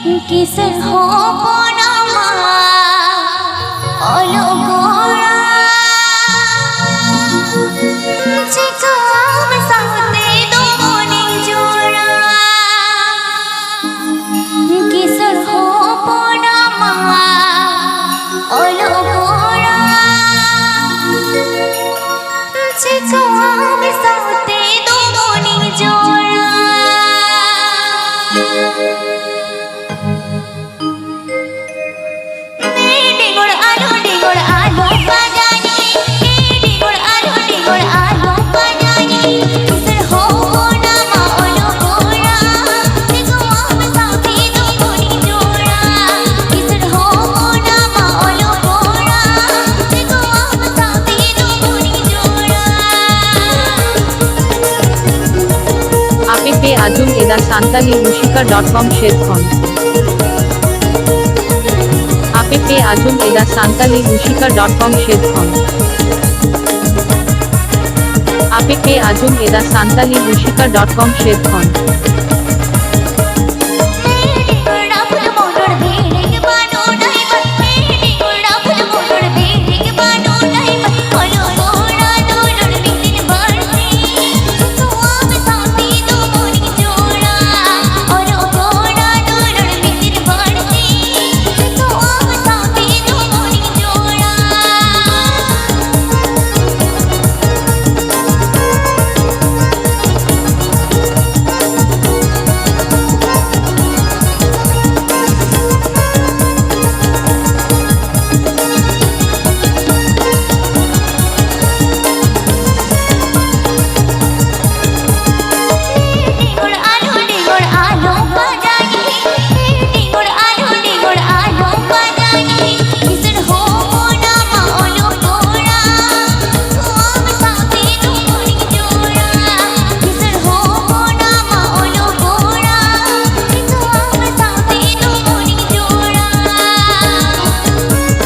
किसर हो परमा अलगोरा चिकाम साथे दो मने जोड़ा किसर हो परमा अलगोरा चिकाम साथे दो मने जोड़ा আজম এদা সান্তালি মুশিকা.com শেরখন আপে আজম এদা সান্তালি মুশিকা.com শেরখন আপে আজম এদা সান্তালি মুশিকা.com শেরখন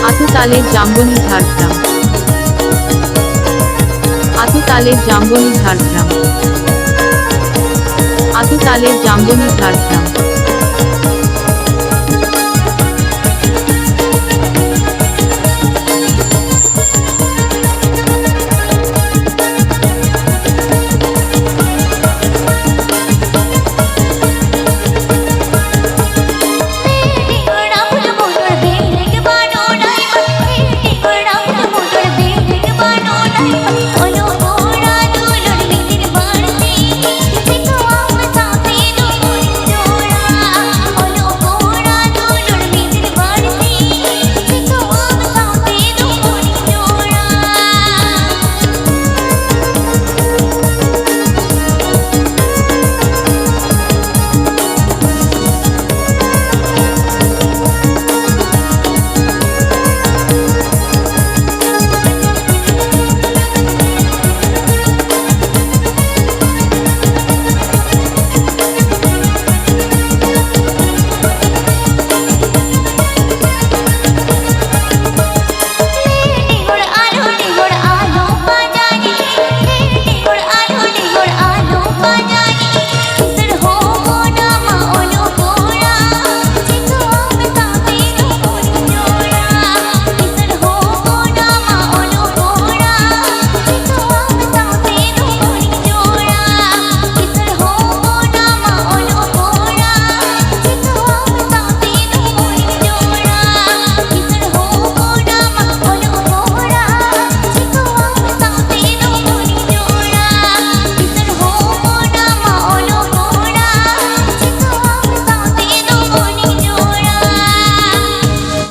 আতুতালের জাম্বনি ঝাড়গ্রাম আতুতালের জাম্বনি ঝাড়গ্রাম আতুতালের জাম্বনি ঝাড়গ্রাম।